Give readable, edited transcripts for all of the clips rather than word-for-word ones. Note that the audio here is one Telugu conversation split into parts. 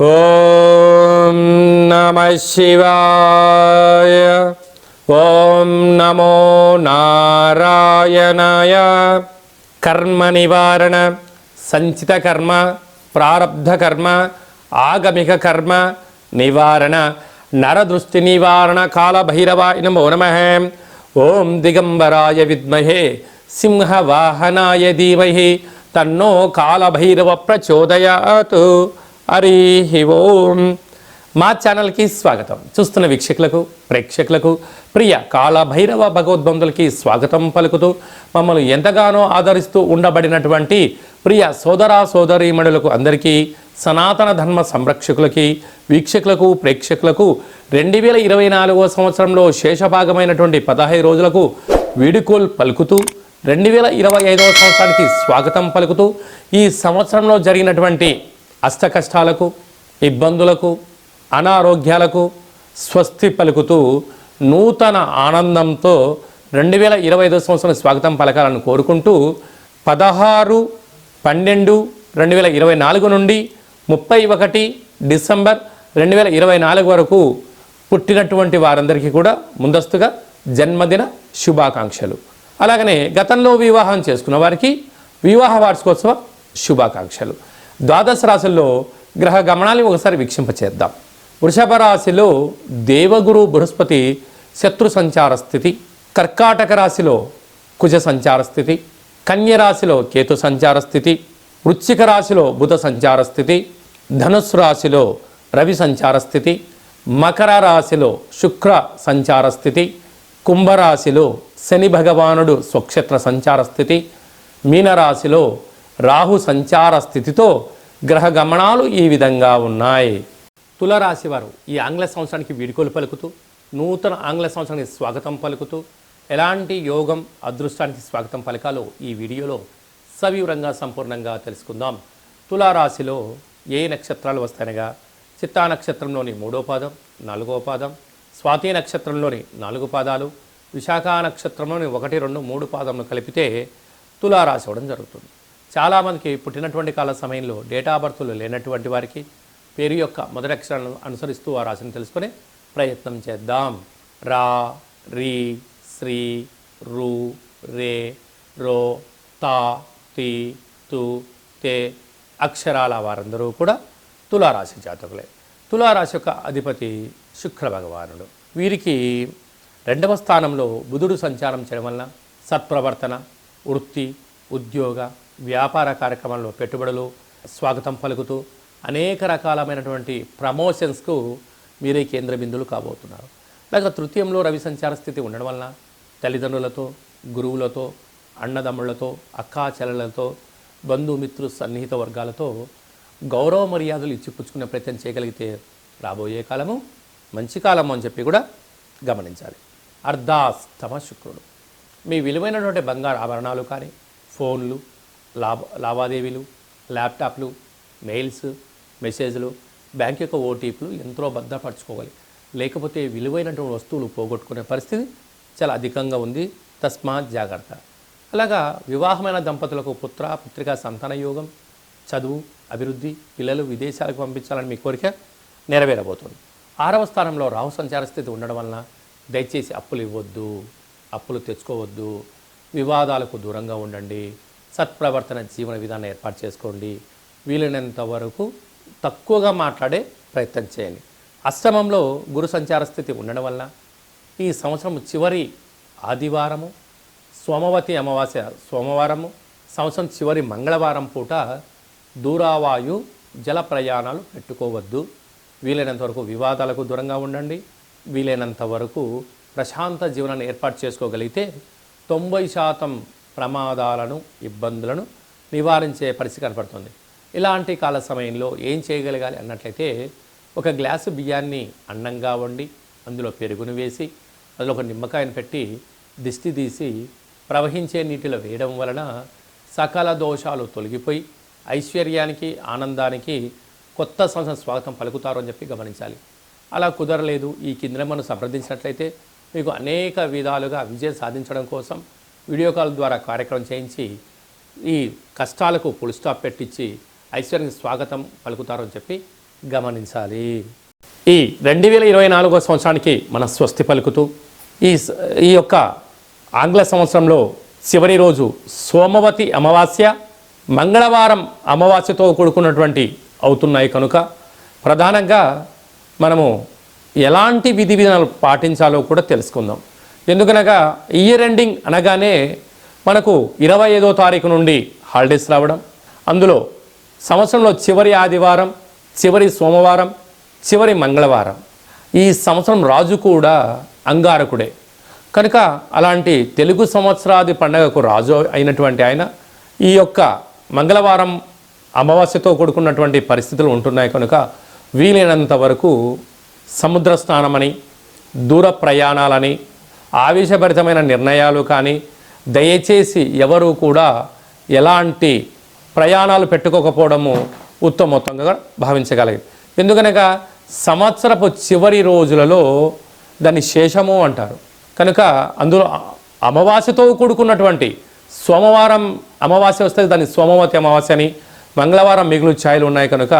ఓం నమః శివాయ. ఓం నమో నారాయణాయ. కర్మ నివారణ, సంచిత కర్మ, ప్రారబ్ధ కర్మ, ఆగమిక కర్మ నివారణ, నరదృష్టి నివారణ కాళభైరవాయ నమో నమః. ఓం దిగంబరాయ విద్మహే సింహవాహనాయ ధీమహి తన్నో కాళభైరవ ప్రచోదయాత్. హరి ఓం. మా ఛానల్కి స్వాగతం. చూస్తున్న వీక్షకులకు, ప్రేక్షకులకు, ప్రియ కాళభైరవ భగవద్బంధులకి స్వాగతం పలుకుతూ మమ్మల్ని ఎంతగానో ఆదరిస్తూ ఉండబడినటువంటి ప్రియ సోదరా సోదరీమణులకు అందరికీ, సనాతన ధర్మ సంరక్షకులకి, వీక్షకులకు, ప్రేక్షకులకు 2024 సంవత్సరంలో శేషభాగమైనటువంటి 15 రోజులకు వీడుకోలు పలుకుతూ 2025 సంవత్సరానికి స్వాగతం పలుకుతూ ఈ సంవత్సరంలో జరిగినటువంటి అష్ట కష్టాలకు, ఇబ్బందులకు, అనారోగ్యాలకు స్వస్తి పలుకుతూ నూతన ఆనందంతో 2025 సంవత్సరం స్వాగతం పలకాలను కోరుకుంటూ 16/12/2024 నుండి 31 డిసెంబర్ 2024 వరకు పుట్టినటువంటి వారందరికీ కూడా ముందస్తుగా జన్మదిన శుభాకాంక్షలు. అలాగనే గతంలో వివాహం చేసుకున్న వారికి వివాహ వార్షికోత్సవ శుభాకాంక్షలు. ద్వాదశ రాశుల్లో గ్రహ గమనాన్ని ఒకసారి వీక్షింపచేద్దాం. వృషభ రాశిలో దేవగురు బృహస్పతి శత్రు సంచార స్థితి, కర్కాటక రాశిలో కుజ సంచార స్థితి, కన్య రాశిలో కేతు సంచార స్థితి, వృశ్చిక రాశిలో బుధ సంచార స్థితి, ధనుస్సు రాశిలో రవి సంచార స్థితి, మకర రాశిలో శుక్ర సంచార స్థితి, కుంభరాశిలో శని భగవానుడు స్వక్షేత్ర సంచార స్థితి, మీనరాశిలో రాహు సంచార స్థితితో గ్రహ గమనాలు ఈ విధంగా ఉన్నాయి. తులరాశి వారు ఈ ఆంగ్ల సంవత్సరానికి వీడుకోలు పలుకుతూ, నూతన ఆంగ్ల సంవత్సరానికి స్వాగతం పలుకుతూ ఎలాంటి యోగం, అదృష్టానికి స్వాగతం పలకాలో ఈ వీడియోలో సవివరంగా సంపూర్ణంగా తెలుసుకుందాం. తులారాశిలో ఏ నక్షత్రాలు వస్తాయనగా చిత్తా నక్షత్రంలోని 3వ పాదం, 4వ పాదం, స్వాతి నక్షత్రంలోని 4 పాదాలు, విశాఖ నక్షత్రంలోని 1, 2, 3 పాదములు కలిపితే తులారాశి అవ్వడం జరుగుతుంది. చాలామందికి పుట్టినటువంటి కాల సమయంలో డేటా బర్త్లు లేనటువంటి వారికి పేరు యొక్క మొదటి అక్షరాలను అనుసరిస్తూ ఆ రాశిని తెలుసుకునే ప్రయత్నం చేద్దాం. రా, రీ, శ్రీ, రు, రే, రో, తా, తి, తు, తే అక్షరాల వారందరూ కూడా తులారాశి జాతకులే. తులారాశి యొక్క అధిపతి శుక్ర భగవానుడు. వీరికి 2వ స్థానంలో బుధుడు సంచారం చేయడం వలన సత్ప్రవర్తన, వృత్తి, ఉద్యోగ, వ్యాపార కార్యక్రమాల్లో పెట్టుబడులు స్వాగతం పలుకుతూ అనేక రకాలమైనటువంటి ప్రమోషన్స్కు మీరే కేంద్ర బిందువులు కాబోతున్నారు. అలాగే తృతీయంలో రవి సంచార స్థితి ఉండడం వలన తల్లిదండ్రులతో, గురువులతో, అన్నదమ్ముళ్లతో, అక్కా చెల్లెలతో, బంధుమిత్రు సన్నిహిత వర్గాలతో గౌరవ మర్యాదలు ఇచ్చిపుచ్చుకునే ప్రయత్నం చేయగలిగితే రాబోయే కాలము మంచి కాలము అని చెప్పి కూడా గమనించాలి. అర్ధాస్తమ శుక్రుడు మీ విలువైనటువంటి బంగారు ఆభరణాలు కానీ, ఫోన్లు, లావాదేవీలు, ల్యాప్టాప్లు, మెయిల్స్, మెసేజ్లు, బ్యాంక్ యొక్క ఓటీపీలు ఎంతో భద్రపరచుకోవాలి. లేకపోతే విలువైనటువంటి వస్తువులు పోగొట్టుకునే పరిస్థితి చాలా అధికంగా ఉంది. తస్మాత్ జాగ్రత్త. అలాగా వివాహమైన దంపతులకు పుత్ర, పుత్రిక సంతాన యోగం, చదువు, అభివృద్ధి, పిల్లలు విదేశాలకు పంపించాలని మీ కోరిక నెరవేరబోతుంది. 6వ స్థానంలో రాహు సంచార స్థితి ఉండడం వలన దయచేసి అప్పులు ఇవ్వద్దు, అప్పులు తెచ్చుకోవద్దు, వివాదాలకు దూరంగా ఉండండి, సత్ప్రవర్తన జీవన విధానం ఏర్పాటు చేసుకోండి, వీలైనంత వరకు తక్కువగా మాట్లాడే ప్రయత్నం చేయండి. అష్టమంలో గురు సంచార స్థితి ఉండడం వలన ఈ సంవత్సరం చివరి ఆదివారము, సోమవతి అమావాస్య సోమవారము, సంవత్సరం చివరి మంగళవారం పూట దూరావాయు జల ప్రయాణాలు పెట్టుకోవద్దు. వీలైనంత వరకు వివాదాలకు దూరంగా ఉండండి. వీలైనంత వరకు ప్రశాంత జీవనాన్ని ఏర్పాటు చేసుకోగలిగితే 90% ప్రమాదాలను, ఇబ్బందులను నివారించే పరిస్థితి కనపడుతుంది. ఇలాంటి కాల సమయంలో ఏం చేయగలగాలి అన్నట్లయితే ఒక గ్లాసు బియ్యాన్ని అన్నంగా వండి అందులో పెరుగును వేసి అందులో ఒక నిమ్మకాయను పెట్టి దిష్టి తీసి ప్రవహించే నీటిలో వేయడం వలన సకల దోషాలు తొలగిపోయి ఐశ్వర్యానికి, ఆనందానికి కొత్త సంవత్సరం స్వాగతం పలుకుతారు అని చెప్పి గమనించాలి. అలా కుదరలేదు, ఈ కింద మనం సంప్రదించినట్లయితే మీకు అనేక విధాలుగా విజయం సాధించడం కోసం వీడియో కాల్ ద్వారా కార్యక్రమం చేయించి ఈ కష్టాలకు ఫుల్ స్టాప్ పెట్టించి ఐశ్వర్యానికి స్వాగతం పలుకుతారని చెప్పి గమనించాలి. ఈ 2024 సంవత్సరానికి మన స్వస్తి పలుకుతూ ఈ యొక్క ఆంగ్ల సంవత్సరంలో చివరి రోజు సోమవతి అమావాస్య, మంగళవారం అమావాస్యతో కూడుకున్నటువంటి అవుతున్నాయి కనుక ప్రధానంగా మనము ఎలాంటి విధి విధానాలు పాటించాలో కూడా తెలుసుకుందాం. ఎందుకనగా ఇయర్ ఎండింగ్ అనగానే మనకు 25వ తారీఖు నుండి హాలిడేస్ రావడం, అందులో సంవత్సరంలో చివరి ఆదివారం, చివరి సోమవారం, చివరి మంగళవారం. ఈ సంవత్సరం రాజు కూడా అంగారకుడే కనుక అలాంటి తెలుగు సంవత్సరాది పండగకు రాజు అయినటువంటి ఆయన ఈ యొక్క మంగళవారం అమావాస్యతో కూడుకున్నటువంటి పరిస్థితులు ఉంటున్నాయి కనుక వీలైనంత వరకు సముద్ర స్నానమని, దూర ప్రయాణాలని, ఆవేశభరితమైన నిర్ణయాలు కానీ దయచేసి ఎవరు కూడా ఎలాంటి ప్రయాణాలు పెట్టుకోకపోవడము ఉత్తమోత్తంగా భావించగలిగింది. ఎందుకనగా సంవత్సరపు చివరి రోజులలో దాన్ని శేషము అంటారు కనుక అందులో అమావాస్యతో కూడుకున్నటువంటి సోమవారం అమావాస్య వస్తే దాన్ని సోమవతి అమావాస్య అని, మంగళవారం మిగులు ఛాయలు ఉన్నాయి కనుక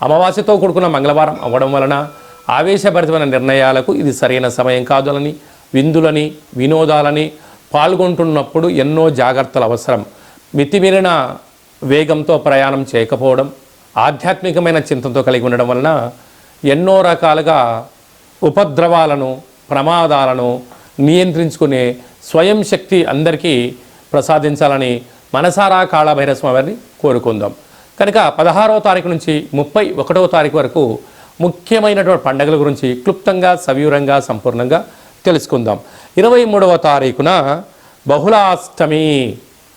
అమావాస్యతో కూడుకున్న మంగళవారం అవ్వడం వలన ఆవేశభరితమైన నిర్ణయాలకు ఇది సరైన సమయం కాదులని, విందులని, వినోదాలని పాల్గొంటున్నప్పుడు ఎన్నో జాగ్రత్తలు అవసరం. మితిమీరిన వేగంతో ప్రయాణం చేయకపోవడం, ఆధ్యాత్మికమైన చింతనతో కలిగి ఉండడం వలన ఎన్నో రకాలుగా ఉపద్రవాలను, ప్రమాదాలను నియంత్రించుకునే స్వయం శక్తి అందరికీ ప్రసాదించాలని మనసారా కాళభైరవ స్వామి వారిని కోరుకుందాం. కనుక 16వ తారీఖు నుంచి 31వ తారీఖు వరకు ముఖ్యమైనటువంటి పండుగల గురించి క్లుప్తంగా, సవివరంగా, సంపూర్ణంగా తెలుసుకుందాం. 23వ తారీఖున బహుళాష్టమి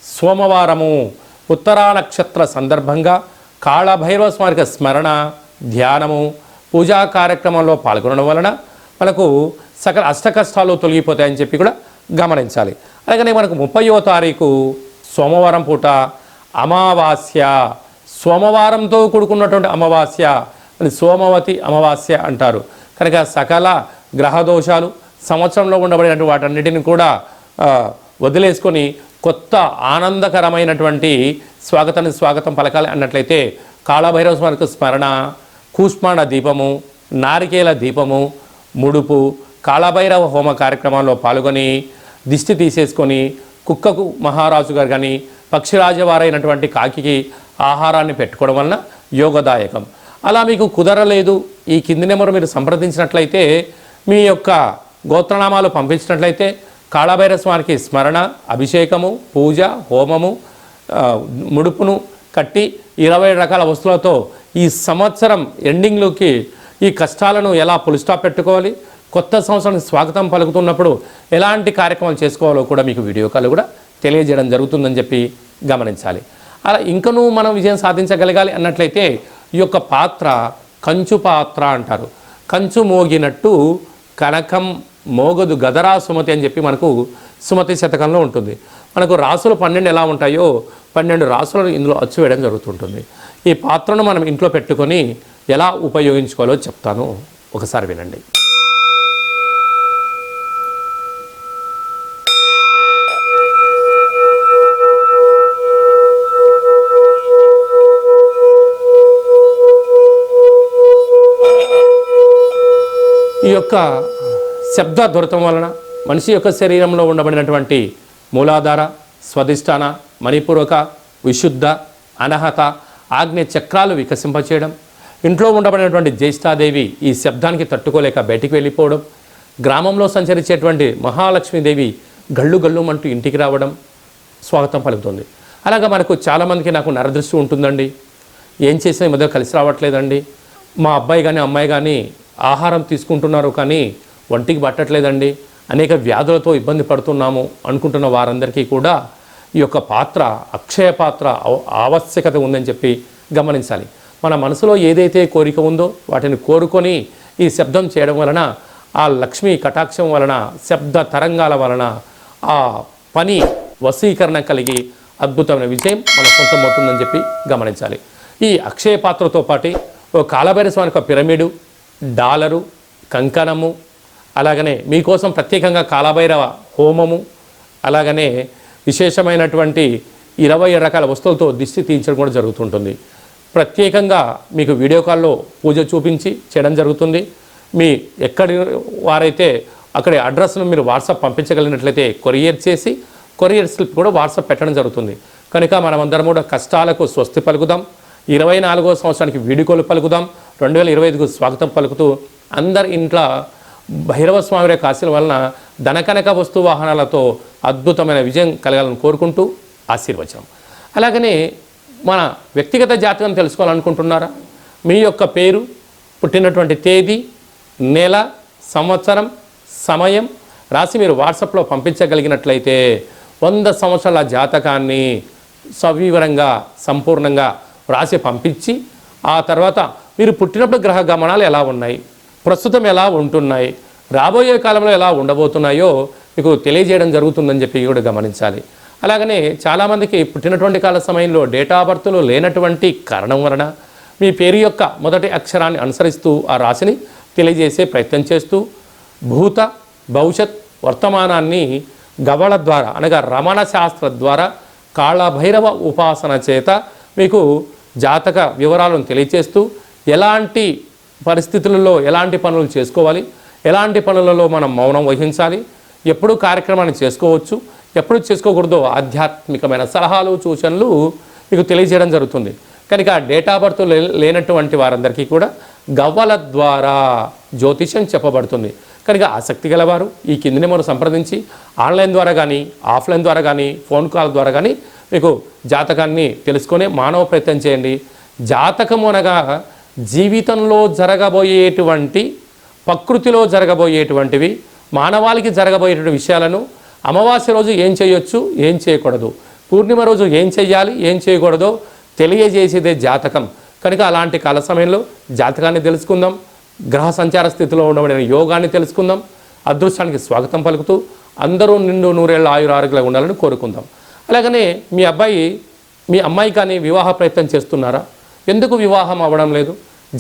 సోమవారము ఉత్తరా నక్షత్ర సందర్భంగా కాళభైరవ స్వామికి స్మరణ, ధ్యానము, పూజా కార్యక్రమంలో పాల్గొనడం వలన మనకు సకల అష్టకష్టాలు తొలగిపోతాయని చెప్పి కూడా గమనించాలి. అలాగనే మనకు 30వ తారీఖు సోమవారం పూట అమావాస్య, సోమవారంతో కూడుకున్నటువంటి అమావాస్య, సోమవతి అమావాస్య అంటారు కనుక సకల గ్రహదోషాలు సంవత్సరంలో ఉండబడినటువంటి వాటన్నిటిని కూడా వదిలేసుకొని కొత్త ఆనందకరమైనటువంటి స్వాగతం పలకాలి అన్నట్లయితే కాళభైరవ స్వామికి స్మరణ, కూష్మాండ దీపము, నారికేల దీపము, ముడుపు, కాళభైరవ హోమ కార్యక్రమాల్లో పాల్గొని దిష్టి తీసేసుకొని కుక్కకు మహారాజు గారు కానీ పక్షిరాజవారైనటువంటి కాకికి ఆహారాన్ని పెట్టుకోవడం వలన యోగదాయకం. అలా మీకు కుదరలేదు, ఈ కింది నెంబరు మీరు సంప్రదించినట్లయితే మీ యొక్క గోత్రనామాలు పంపించినట్లయితే కాళభైరవ స్వామికి స్మరణ, అభిషేకము, పూజ, హోమము, ముడుపును కట్టి 20 రకాల వస్తువులతో ఈ సంవత్సరం ఎండింగ్లోకి ఈ కష్టాలను ఎలా పులిస్టాప్ పెట్టుకోవాలి, కొత్త సంవత్సరానికి స్వాగతం పలుకుతున్నప్పుడు ఎలాంటి కార్యక్రమాలు చేసుకోవాలో కూడా మీకు వీడియో కాల్ కూడా తెలియజేయడం జరుగుతుందని చెప్పి గమనించాలి. అలా ఇంకనూ మనం విజయం సాధించగలగాలి అన్నట్లయితే ఈ యొక్క పాత్ర కంచు పాత్ర అంటారు. కంచు మోగినట్టు కనకం మోగదు గదరా సుమతి అని చెప్పి మనకు సుమతి శతకంలో ఉంటుంది. మనకు రాసులు 12 ఎలా ఉంటాయో 12 రాసులను ఇందులో అచ్చు వేయడం జరుగుతుంటుంది. ఈ పాత్రను మనం ఇంట్లో పెట్టుకొని ఎలా ఉపయోగించుకోవాలో చెప్తాను, ఒకసారి వినండి. ఈ యొక్క శబ్ద దొరకడం వలన మనిషి యొక్క శరీరంలో ఉండబడినటువంటి మూలాధార, స్వధిష్టాన, మణిపూరక, విశుద్ధ, అనహత, ఆగ్నేయ చక్రాలు వికసింపచేయడం, ఇంట్లో ఉండబడినటువంటి జ్యేష్ఠాదేవి ఈ శబ్దానికి తట్టుకోలేక బయటికి వెళ్ళిపోవడం, గ్రామంలో సంచరించేటువంటి మహాలక్ష్మీదేవి గళ్ళు గళ్ళుమంటూ ఇంటికి రావడం స్వాగతం పలుకుతుంది. అలాగా మనకు చాలామందికి నాకు నరదృష్టి ఉంటుందండి, ఏం చేసినా ఈ మధ్య కలిసి రావట్లేదండి, మా అబ్బాయి కానీ అమ్మాయి కానీ ఆహారం తీసుకుంటున్నారు కానీ ఒంటికి పట్టట్లేదండి, అనేక వ్యాధులతో ఇబ్బంది పడుతున్నాము అనుకుంటున్న వారందరికీ కూడా ఈ యొక్క పాత్ర అక్షయ పాత్ర ఆవశ్యకత ఉందని చెప్పి గమనించాలి. మన మనసులో ఏదైతే కోరిక ఉందో వాటిని కోరుకొని ఈ శబ్దం చేయడం వలన, ఆ లక్ష్మీ కటాక్షం వలన, శబ్ద తరంగాల వలన ఆ పని వశీకరణ కలిగి అద్భుతమైన విజయం మన సొంతమవుతుందని చెప్పి గమనించాలి. ఈ అక్షయ పాత్రతో పాటు ఓ కాళభైరవ స్వామి యొక్క పిరమిడు, డాలరు, కంకణము, అలాగనే మీకోసం ప్రత్యేకంగా కాళభైరవ హోమము, అలాగనే విశేషమైనటువంటి 20 రకాల వస్తువులతో దిష్టి తీయించడం కూడా జరుగుతుంటుంది. ప్రత్యేకంగా మీకు వీడియో కాల్లో పూజ చూపించి చేయడం జరుగుతుంది. మీ ఎక్కడి వారైతే అక్కడి అడ్రస్ను మీరు వాట్సాప్ పంపించగలిగినట్లయితే కొరియర్ చేసి కొరియర్ స్లిప్ కూడా వాట్సాప్ పెట్టడం జరుగుతుంది. కనుక మనమందరం కూడా కష్టాలకు స్వస్తి పలుకుదాం. 24వ సంవత్సరానికి వీడుకోలు పలుకుదాం. 2025కు స్వాగతం పలుకుతూ అందరి ఇంట్లో భైరవ స్వామి యొక్క ఆశీర్వాదం వలన ధనకనక వస్తు వాహనాలతో అద్భుతమైన విజయం కలగాలని కోరుకుంటూ ఆశీర్వచనం. అలాగనే మన వ్యక్తిగత జాతకం తెలుసుకోవాలనుకుంటున్నారా? మీ యొక్క పేరు, పుట్టినటువంటి తేదీ, నెల, సంవత్సరం, సమయం రాసి మీరు వాట్సాప్లో పంపించగలిగినట్లయితే 100 సంవత్సరాల జాతకాన్ని సవివరంగా సంపూర్ణంగా రాసి పంపించి ఆ తర్వాత మీరు పుట్టినప్పుడు గ్రహ గమనాలు ఎలా ఉన్నాయి, ప్రస్తుతం ఎలా ఉంటున్నాయి, రాబోయే కాలంలో ఎలా ఉండబోతున్నాయో మీకు తెలియజేయడం జరుగుతుందని చెప్పి కూడా గమనించాలి. అలాగనే చాలామందికి పుట్టినటువంటి కాల సమయంలో డేటా ఆఫ్ బర్త్లో లేనటువంటి కారణం వలన మీ పేరు యొక్క మొదటి అక్షరాన్ని అనుసరిస్తూ ఆ రాశిని తెలియజేసే ప్రయత్నం చేస్తూ భూత భవిష్యత్ వర్తమానాన్ని గవళ ద్వారా అనగా రమణ శాస్త్ర ద్వారా కాళభైరవ ఉపాసన చేత మీకు జాతక వివరాలను తెలియచేస్తూ ఎలాంటి పరిస్థితులలో ఎలాంటి పనులు చేసుకోవాలి, ఎలాంటి పనులలో మనం మౌనం వహించాలి, ఎప్పుడు కార్యక్రమాన్ని చేసుకోవచ్చు, ఎప్పుడు చేసుకోకూడదో ఆధ్యాత్మికమైన సలహాలు సూచనలు మీకు తెలియజేయడం జరుగుతుంది. కనుక డేట్ ఆఫ్ బర్త్ లేనటువంటి వారందరికీ కూడా గవ్వల ద్వారా జ్యోతిషం చెప్పబడుతుంది. కనుక ఆసక్తి గలవారు ఈ కిందిని మనం సంప్రదించి ఆన్లైన్ ద్వారా కానీ ఆఫ్లైన్ ద్వారా కానీ ఫోన్ కాల్ ద్వారా కానీ మీకు జాతకాన్ని తెలుసుకొని మానవ ప్రయత్నం చేయండి. జాతకం అనగా జీవితంలో జరగబోయేటువంటి ప్రకృతిలో జరగబోయేటువంటివి మానవాళికి జరగబోయేటువంటి విషయాలను అమావాస్య రోజు ఏం చేయొచ్చు, ఏం చేయకూడదు, పూర్ణిమ రోజు ఏం చేయాలి, ఏం చేయకూడదో తెలియజేసేదే జాతకం. కనుక అలాంటి కాల సమయంలో జాతకాన్ని తెలుసుకుందాం. గ్రహ సంచార స్థితిలో ఉండబడిన యోగాన్ని తెలుసుకుందాం. అదృష్టానికి స్వాగతం పలుకుతూ అందరూ నిండు నూరేళ్ళ ఆరోగ్యంగా ఉండాలని కోరుకుందాం. అలాగనే మీ అమ్మాయి కానీ వివాహ ప్రయత్నం చేస్తున్నారా? ఎందుకు వివాహం అవ్వడం లేదు?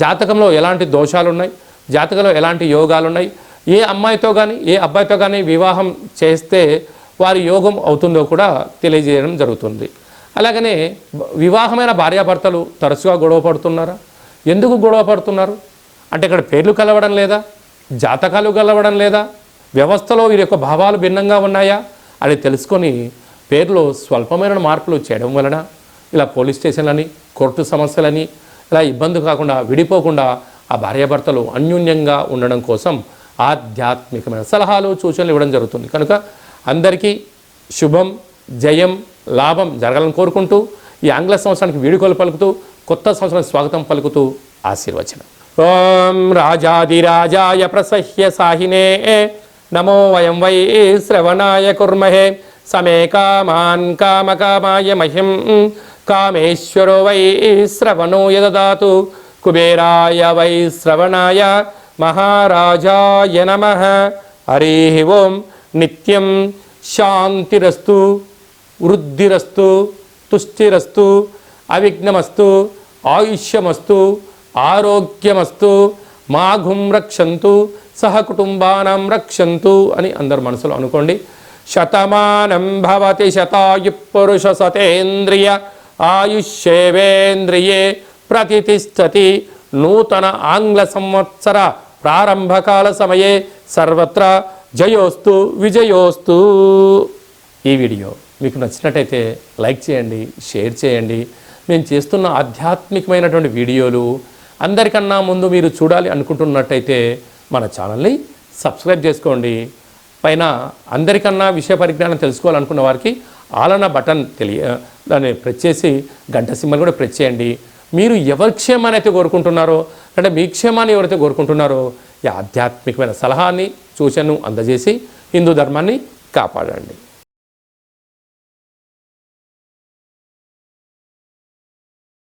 జాతకంలో ఎలాంటి దోషాలు ఉన్నాయి, జాతకంలో ఎలాంటి యోగాలు ఉన్నాయి, ఏ అమ్మాయితో కానీ ఏ అబ్బాయితో కానీ వివాహం చేస్తే వారి యోగం అవుతుందో కూడా తెలియజేయడం జరుగుతుంది. అలాగనే వివాహమైన భార్యాభర్తలు తరచుగా గొడవ పడుతున్నారా? ఎందుకు గొడవ పడుతున్నారు అంటే ఇక్కడ పేర్లు కలవడం లేదా, జాతకాలు కలవడం లేదా, వ్యవస్థలో వీరి యొక్క భావాలు భిన్నంగా ఉన్నాయా అని తెలుసుకొని పేర్లో స్వల్పమైన మార్పులు చేయడం వలన ఇలా పోలీస్ స్టేషన్లని కోర్టు సమస్యలని ఇలా ఇబ్బంది కాకుండా విడిపోకుండా ఆ భార్యాభర్తలు అన్యోన్యంగా ఉండడం కోసం ఆధ్యాత్మికమైన సలహాలు సూచనలు ఇవ్వడం జరుగుతుంది. కనుక అందరికీ శుభం, జయం, లాభం జరగాలని కోరుకుంటూ ఈ ఆంగ్ల సంవత్సరానికి వీడుకోలు పలుకుతూ కొత్త సంవత్సరానికి స్వాగతం పలుకుతూ ఆశీర్వచనం. ఓం రాజాదిరాజాయ ప్రసహ్య సాహినే నమో వయం వై శ్రవణాయ కుర్మహే సమే కామాన్ కామకామాయ మహ్యం కామేశ్వరో వై శ్రవణో యదదాతు కుబేరాయ వై శ్రవణాయ మహారాజాయ నమః. హరి ఓం. నిత్యం శాంతిరస్తు, వృద్ధిరస్తు, తుష్టిరస్తు, అవిఘ్నమస్తు, ఆయుష్యమస్తు, ఆరోగ్యమస్తు, మాఘుం రక్షంతు, సహకుటుంబానం రక్షంతు అని అందరు మనసులో అనుకోండి. శతమానం భవతి శతాయు పురుష సతేంద్రియ ఆయుష్యేవేంద్రియే ప్రతిష్టతి. నూతన ఆంగ్ల సంవత్సర ప్రారంభకాల సమయే సర్వత్ర జయోస్తు విజయోస్తు. ఈ వీడియో మీకు నచ్చినట్టయితే లైక్ చేయండి, షేర్ చేయండి. మేము చేస్తున్న ఆధ్యాత్మికమైనటువంటి వీడియోలు అందరికన్నా ముందు మీరు చూడాలి అనుకుంటున్నట్టయితే మన ఛానల్ని సబ్స్క్రైబ్ చేసుకోండి. పైన అందరికన్నా విషయ పరిజ్ఞానం తెలుసుకోవాలనుకున్న వారికి ఆలన బటన్ దాన్ని ప్రెస్ చేసి గంట సింబల్ కూడా ప్రెస్ చేయండి. మీరు ఎవరి క్షేమాన్ని అయితే కోరుకుంటున్నారో అంటే మీ క్షేమాన్ని ఎవరైతే కోరుకుంటున్నారో ఈ ఆధ్యాత్మికమైన సలహాన్ని సూచనను అందజేసి హిందూ ధర్మాన్ని కాపాడండి.